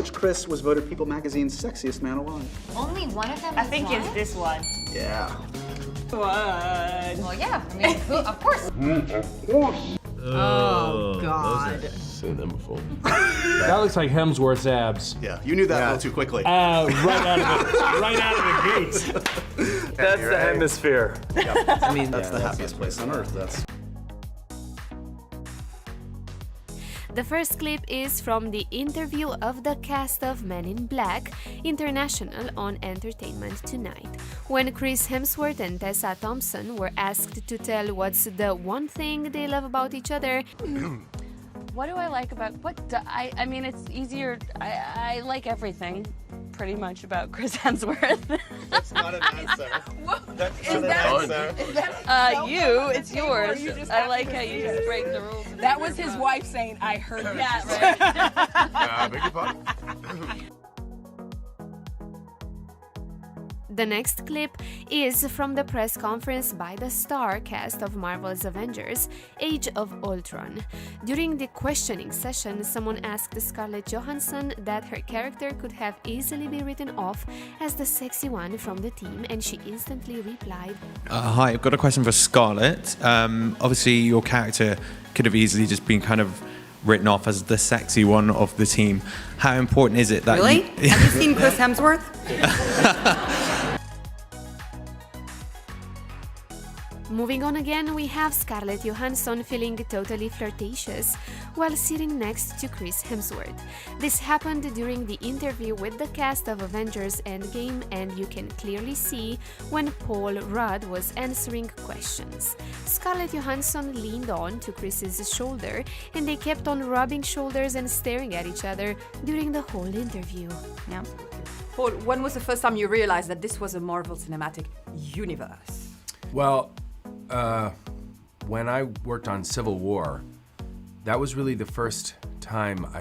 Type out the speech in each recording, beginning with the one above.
which Chris was voted People Magazine's sexiest man alive? Only one of them. I think it's this one. Yeah. One. Well, yeah. I mean, of course. Oh, God. Seen them before. That looks like Hemsworth's abs. Yeah, you knew that a little too quickly. Right out of the gates. That's the hemisphere. Yeah. I mean, that's the happiest place on earth. That's. The first clip is from the interview of the cast of Men in Black International on Entertainment Tonight, when Chris Hemsworth and Tessa Thompson were asked to tell what's the one thing they love about each other. What do I like about I mean, it's easier. I like everything, pretty much about Chris Hemsworth. That's not an answer. That's not an answer. It's yours. I like how you just break the rules. That was his wife saying, "I heard that." Yeah, right. Beg your pardon? The next clip is from the press conference by the star cast of Marvel's Avengers, Age of Ultron. During the questioning session, someone asked Scarlett Johansson that her character could have easily been written off as the sexy one from the team, and she instantly replied, Hi, I've got a question for Scarlett. Obviously, your character could have easily just been kind of written off as the sexy one of the team. How important is it that Really? Have you seen Chris Hemsworth? Moving on again, we have Scarlett Johansson feeling totally flirtatious while sitting next to Chris Hemsworth. This happened during the interview with the cast of Avengers Endgame, and you can clearly see when Paul Rudd was answering questions. Scarlett Johansson leaned on to Chris's shoulder, and they kept on rubbing shoulders and staring at each other during the whole interview. Yeah. Paul, when was the first time you realized that this was a Marvel Cinematic Universe? Well, when I worked on Civil War, that was really the first time I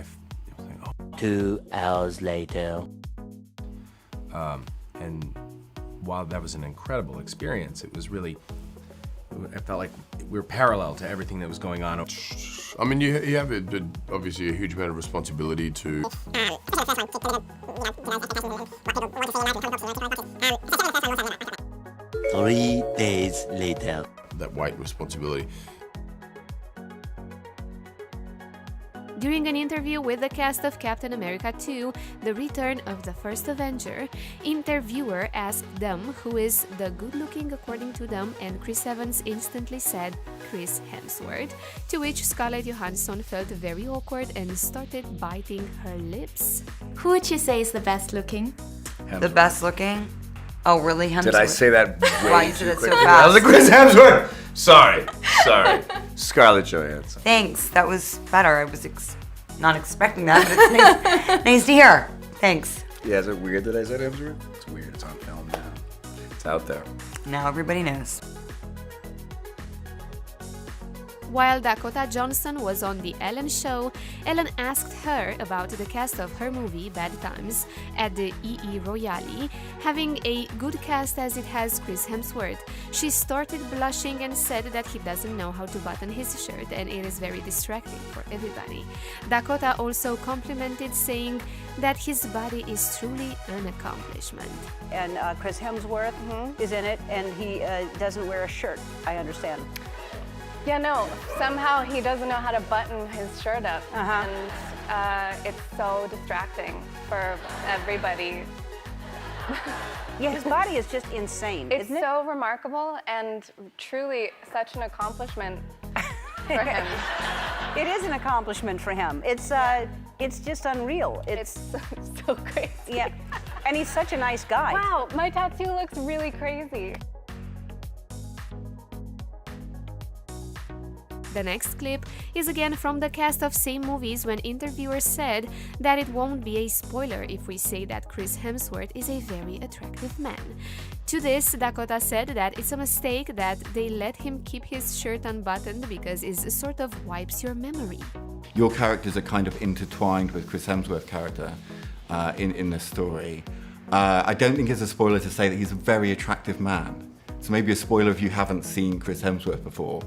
was like, oh. 2 hours later. And while that was an incredible experience, it was really, I felt like we were parallel to everything that was going on. I mean, you have obviously a huge amount of responsibility to. 3 days later. That weight responsibility. During an interview with the cast of Captain America 2, The Return of the First Avenger, interviewer asked them who is the good-looking according to them, and Chris Evans instantly said Chris Hemsworth, to which Scarlett Johansson felt very awkward and started biting her lips. Who would you say is the best looking? Hemsworth. The best looking? Oh, really, Hemsworth? Did I say that Why way you did too it so quickly? fast? I was like, Chris Hemsworth! Sorry. Scarlett Johansson. Thanks, that was better. I was not expecting that, but it's nice, nice to hear. Thanks. Yeah, is it weird that I said Hemsworth? It's weird, it's on film now. It's out there. Now everybody knows. While Dakota Johnson was on The Ellen Show, Ellen asked her about the cast of her movie Bad Times at the EE Royale, having a good cast as it has Chris Hemsworth. She started blushing and said that he doesn't know how to button his shirt and it is very distracting for everybody. Dakota also complimented, saying that his body is truly an accomplishment. And Chris Hemsworth is in it, and he doesn't wear a shirt, I understand. Yeah, no, somehow he doesn't know how to button his shirt up, and it's so distracting for everybody. Yeah, his body is just insane, It's isn't it? so remarkable and truly such an accomplishment for him. It is an accomplishment for him. It's just unreal. It's so crazy. Yeah, and he's such a nice guy. Wow, my tattoo looks really crazy. The next clip is again from the cast of Same Movies, when interviewers said that it won't be a spoiler if we say that Chris Hemsworth is a very attractive man. To this, Dakota said that it's a mistake that they let him keep his shirt unbuttoned because it sort of wipes your memory. Your characters are kind of intertwined with Chris Hemsworth's character in this story. I don't think it's a spoiler to say that he's a very attractive man. So maybe a spoiler if you haven't seen Chris Hemsworth before.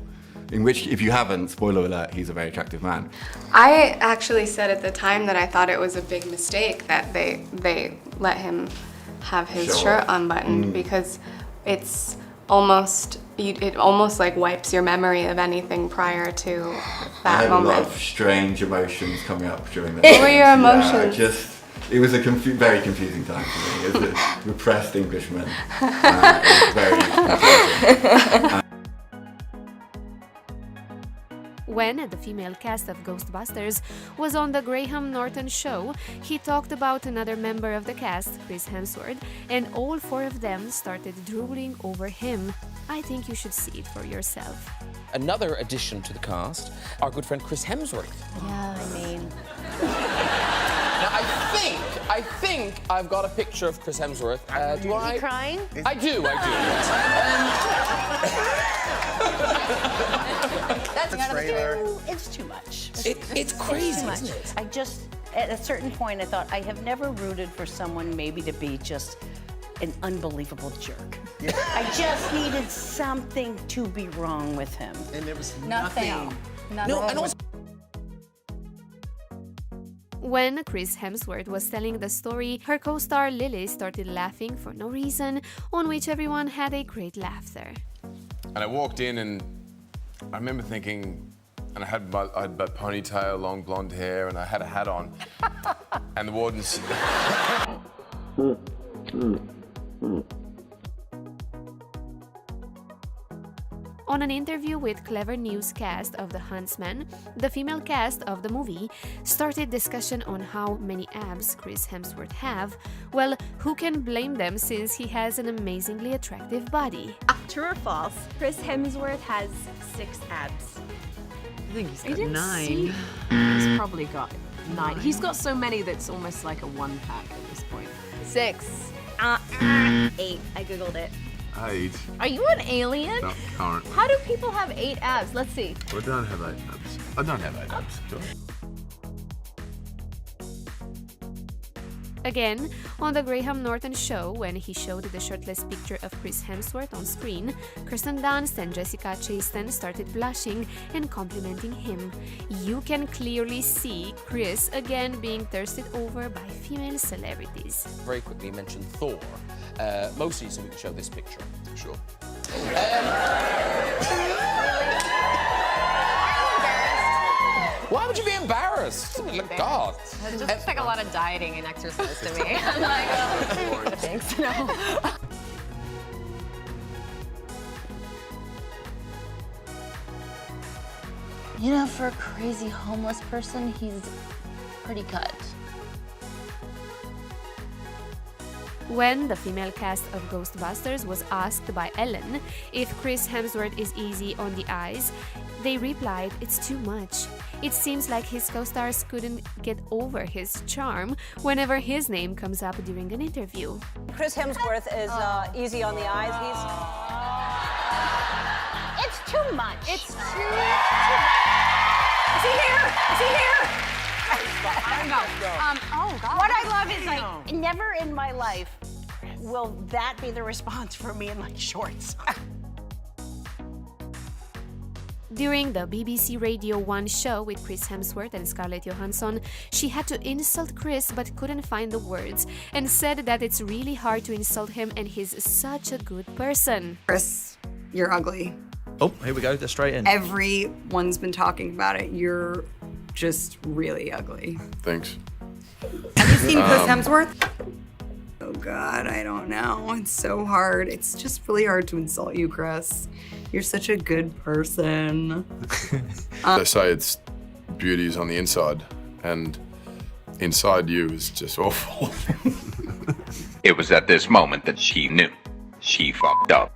In which, if you haven't, spoiler alert, he's a very attractive man. I actually said at the time that I thought it was a big mistake that they let him have his shirt unbuttoned because it's almost it almost like wipes your memory of anything prior to that I had moment. a lot of strange emotions coming up during that. What were your emotions? It was a very confusing time for me. As a repressed Englishman, it was very confusing. When the female cast of Ghostbusters was on the Graham Norton show, he talked about another member of the cast, Chris Hemsworth, and all four of them started drooling over him. I think you should see it for yourself. Another addition to the cast, our good friend Chris Hemsworth. Yeah, I mean... Now, I think I've got a picture of Chris Hemsworth. Do I? Is he crying? I do. That's the trailer. It's too much. It's crazy, isn't it? I just, at a certain point, I thought, I have never rooted for someone maybe to be just an unbelievable jerk. Yeah. I just needed something to be wrong with him. And there was nothing. No, and also... When Chris Hemsworth was telling the story, her co-star Lily started laughing for no reason, on which everyone had a great laughter. And I walked in and I remember thinking, and I had that ponytail, long blonde hair, and I had a hat on. And the warden said... On an interview with Clever Newscast of The Huntsman, the female cast of the movie started discussion on how many abs Chris Hemsworth have. Well, who can blame them since he has an amazingly attractive body? True or false? Chris Hemsworth has 6 abs. I think he's got 9. He's probably got 9. He's got so many that's almost like a 1-pack at this point. 6. 8. I googled it. 8. Are you an alien? No, can't. How do people have 8 abs? Let's see. I don't have 8 abs. I don't have 8 abs, sure. Again, on the Graham Norton show, when he showed the shirtless picture of Chris Hemsworth on screen, Kirsten Dunst and Jessica Chastain started blushing and complimenting him. You can clearly see Chris again being thirsted over by female celebrities. Very quickly mention Thor, mostly so we can show this picture. Sure. Why would you be embarrassed? Look, God. It just looks like a lot of dieting and exercise to me. I'm like, oh, thanks, no. You know, for a crazy homeless person, he's pretty cut. When the female cast of Ghostbusters was asked by Ellen if Chris Hemsworth is easy on the eyes, they replied, "It's too much. It seems like his co-stars couldn't get over his charm whenever his name comes up during an interview." Chris Hemsworth is easy on the eyes. It's too much. It's too much. Is he here? Is he here? I don't know. Oh, God. What I love is, like, never in my life will that be the response for me in, like, shorts. During the BBC Radio 1 show with Chris Hemsworth and Scarlett Johansson, she had to insult Chris but couldn't find the words and said that it's really hard to insult him and he's such a good person. Chris, you're ugly. Oh, here we go, they're straight in. Everyone's been talking about it. You're just really ugly. Thanks. Have you seen Chris Hemsworth? Oh God, I don't know. It's so hard. It's just really hard to insult you, Chris. You're such a good person. They say it's beauty is on the inside, and inside you is just awful. It was at this moment that she knew. She fucked up.